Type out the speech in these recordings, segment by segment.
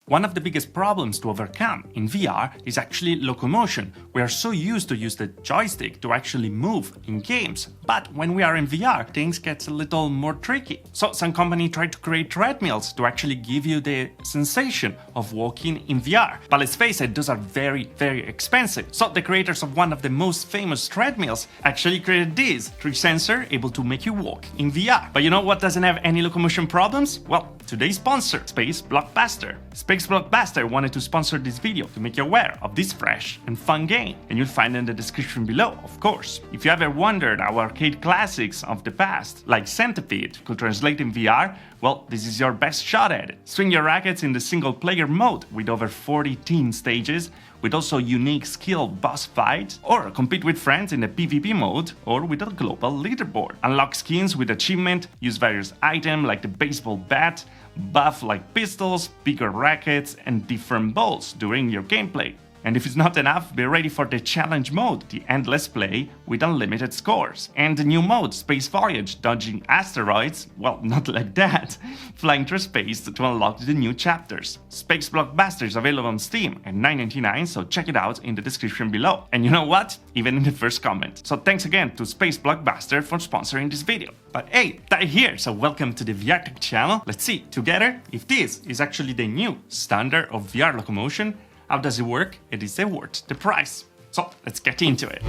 One of the biggest problems to overcome in VR is actually locomotion. We are so used to use the joystick to actually move in games, but when we are in VR, things get a little more tricky. So some company tried to create treadmills to actually give you the sensation of walking in VR. But let's face it, those are very, very expensive. So the creators of one of the most famous treadmills actually created this 3 sensor able to make you walk in VR. But you know what doesn't have any locomotion problems? Well, today's sponsor, Space Blockbuster. Space Blockbuster wanted to sponsor this video to make you aware of this fresh and fun game, and you'll find it in the description below, of course. If you ever wondered how arcade classics of the past, like Centipede, could translate in VR, well, this is your best shot at it. Swing your rackets in the single-player mode with over 40 team stages, with also unique skilled boss fights, or compete with friends in the PvP mode, or with a global leaderboard. Unlock skins with achievement, use various items like the baseball bat, buff like pistols, bigger rackets, and different balls during your gameplay. And if it's not enough, be ready for the challenge mode, the endless play with unlimited scores. And the new mode, Space Voyage, dodging asteroids, well, not like that, flying through space to unlock the new chapters. Space Blockbuster is available on Steam at $9.99, so check it out in the description below. And you know what? Even in the first comment. So thanks again to Space Blockbuster for sponsoring this video. But hey, Ty here, so welcome to the VR Tech channel. Let's see together if this is actually the new standard of VR locomotion. How does it work? And is it worth the price? So let's get into it.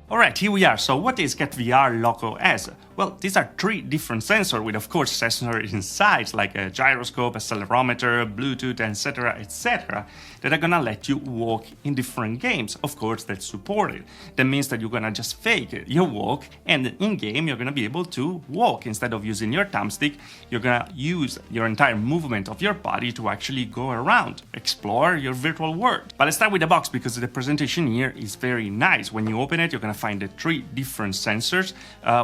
Alright, here we are. So what is KATVR Loco S? Well, these are 3 different sensors with, of course, accessories inside, like a gyroscope, accelerometer, Bluetooth, etc., etc., that are gonna let you walk in different games, of course, that's supported. That means that you're gonna just fake it, you walk, and in-game you're gonna be able to walk. Instead of using your thumbstick, you're gonna use your entire movement of your body to actually go around, explore your virtual world. But let's start with the box, because the presentation here is very nice. When you open it, you're gonna find the 3 different sensors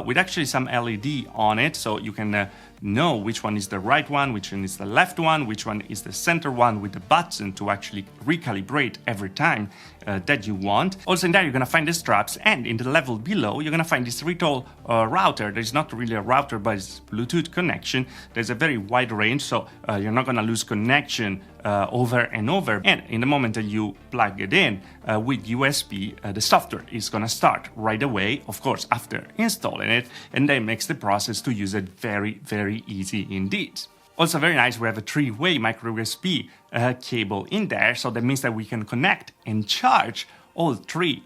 with actually some LED on it, so you can know which one is the right one, which one is the left one, which one is the center one, with the button to actually recalibrate every time that you want. Also in there you're gonna find the straps, and in the level below you're gonna find this little router. There's not really a router, but it's Bluetooth connection. There's a very wide range, so you're not gonna lose connection over and over. And in the moment that you plug it in with USB, the software is gonna start right away, of course, after installing it, and that makes the process to use it very, very easy indeed. Also very nice, we have a 3-way micro USB cable in there, so that means that we can connect and charge all 3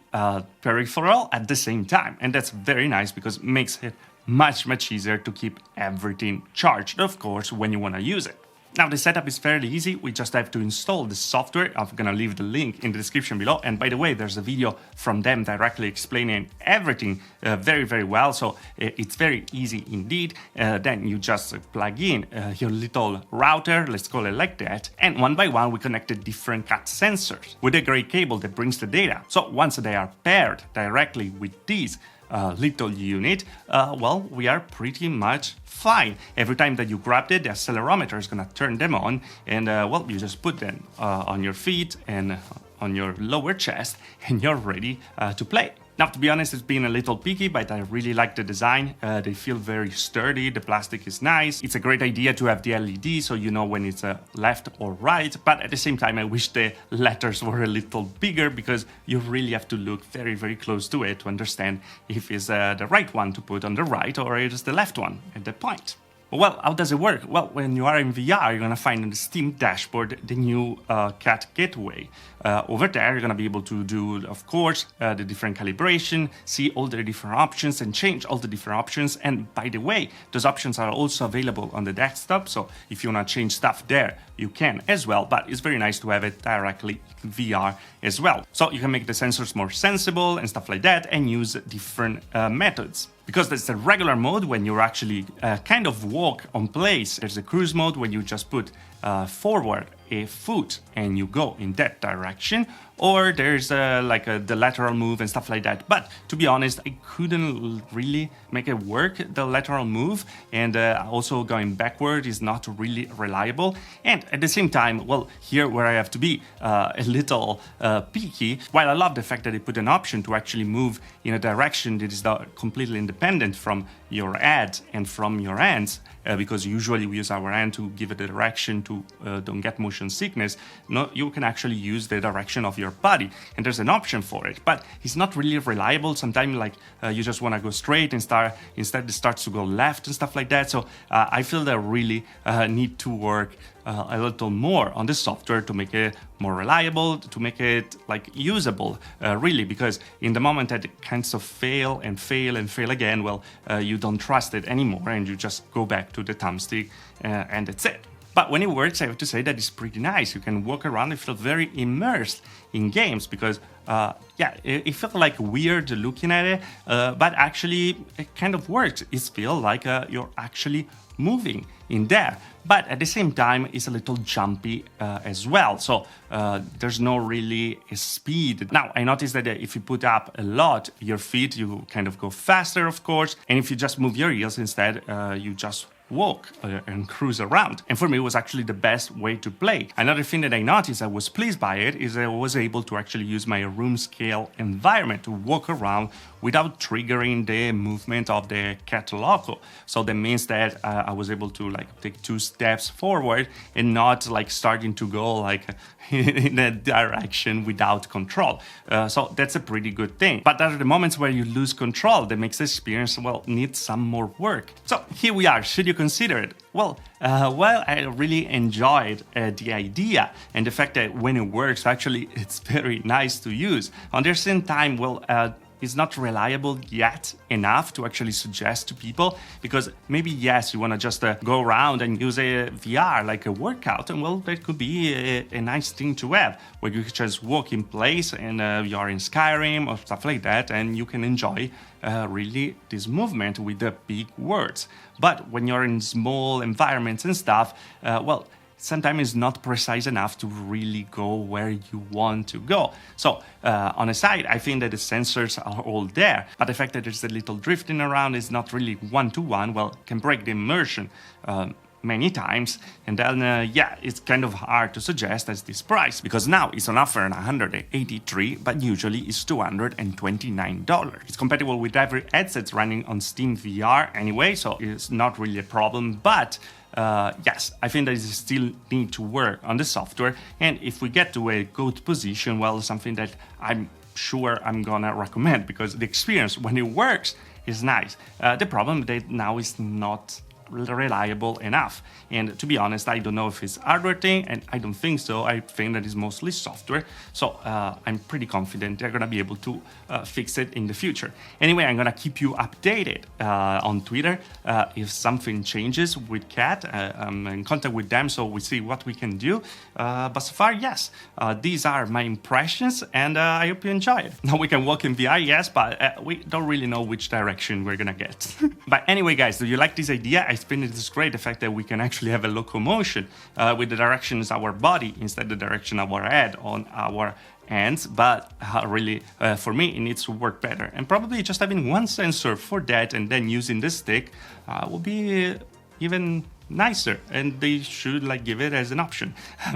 peripherals at the same time. And that's very nice because it makes it much easier to keep everything charged, of course, when you want to use it. Now the setup is fairly easy, we just have to install the software. I'm gonna leave the link in the description below, and by the way, there's a video from them directly explaining everything very well, so it's very easy indeed. Then you just plug in your little router, let's call it like that, and one by one we connected different CAT sensors with a gray cable that brings the data. So once they are paired directly with these little unit, well, we are pretty much fine. Every time that you grab it, the accelerometer is gonna turn them on, and well, you just put them on your feet and on your lower chest, and you're ready to play. Now, to be honest, it's been a little picky, but I really like the design. They feel very sturdy, the plastic is nice. It's a great idea to have the LED so you know when it's left or right, but at the same time I wish the letters were a little bigger, because you really have to look very close to it to understand if it's the right one to put on the right or it's the left one at that point. Well, how does it work? Well, when you are in VR, you're gonna find on the Steam dashboard the new CAT gateway. Over there, you're gonna be able to do, of course, the different calibration, see all the different options and change all the different options. And by the way, those options are also available on the desktop, so if you wanna change stuff there, you can as well, but it's very nice to have it directly in VR as well. So you can make the sensors more sensible and stuff like that, and use different methods. Because there's the regular mode when you actually kind of walk on place. There's a cruise mode when you just put forward a foot and you go in that direction. or there's the lateral move and stuff like that. But to be honest, I couldn't really make it work, the lateral move, and also going backward is not really reliable. And at the same time, well, here where I have to be a little picky, while I love the fact that they put an option to actually move in a direction that is completely independent from your head and from your hands, because usually we use our hand to give it a direction to don't get motion sickness. No, you can actually use the direction of your body, and there's an option for it, but it's not really reliable. Sometimes you just want to go straight and instead it starts to go left and stuff like that. So I feel that I really need to work a little more on the software to make it more reliable, to make it usable, really, because in the moment that it kind of fail again, well, you don't trust it anymore and you just go back to the thumbstick and that's it. But when it works, I have to say that it's pretty nice. You can walk around and feel very immersed in games because, it felt weird looking at it, but actually it kind of works. It feels like you're actually moving in there. But at the same time, it's a little jumpy as well. So there's no really speed. Now, I noticed that if you put up a lot your feet, you kind of go faster, of course. And if you just move your heels instead, you just walk and cruise around. And for me, it was actually the best way to play. Another thing that I noticed I was pleased by it is I was able to actually use my room scale environment to walk around without triggering the movement of the cat loco. So that means that I was able to take 2 steps forward and not starting to go in a direction without control. So that's a pretty good thing. But there are the moments where you lose control that makes the experience, well, need some more work. So here we are. Should you consider it? Well, I really enjoyed the idea and the fact that when it works, actually, it's very nice to use. On the same time, well, it's not reliable yet enough to actually suggest to people, because maybe, yes, you want to just go around and use a VR like a workout, and well, that could be a nice thing to have, where you just walk in place and you're in Skyrim or stuff like that, and you can enjoy really this movement with the big words. But when you're in small environments and stuff, well, sometimes it's not precise enough to really go where you want to go. So on a side, I think that the sensors are all there, but the fact that there's a little drifting around is not really one-to-one, well, can break the immersion many times, and then it's kind of hard to suggest as this price, because now it's on offer at $183, but usually it's $229. It's compatible with every headset running on Steam VR anyway, so it's not really a problem, but yes, I think that it still need to work on the software, and if we get to a good position, well, something that I'm sure I'm gonna recommend, because the experience when it works is nice. The problem that now is not reliable enough, and to be honest, I don't know if it's hardware thing, and I don't think so. I think that it's mostly software, so I'm pretty confident they're gonna be able to fix it in the future. Anyway, I'm gonna keep you updated on Twitter if something changes with Cat. I'm in contact with them, so we see what we can do, but so far, yes, these are my impressions, and I hope you enjoy it. Now we can walk in VR, yes, but we don't really know which direction we're gonna get. But anyway, guys, do you like this idea? I think it is great, the fact that we can actually have a locomotion with the directions our body instead of the direction of our head on our hands, but really for me it needs to work better, and probably just having one sensor for that and then using the stick will be even nicer, and they should give it as an option.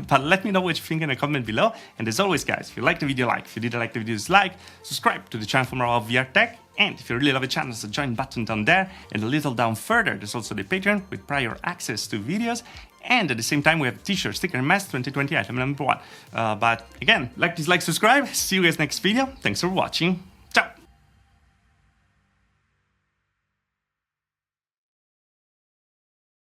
But let me know what you think in a comment below, and as always, guys, if you liked the video, if you didn't like the video, dislike, subscribe to the channel for more of VR tech, and if you really love the channel, there's a join button down there, and a little down further there's also the Patreon with prior access to videos, and at the same time we have t-shirt, sticker, and mask 2020 item number 1. But again, like, dislike, subscribe, see you guys next video, thanks for watching.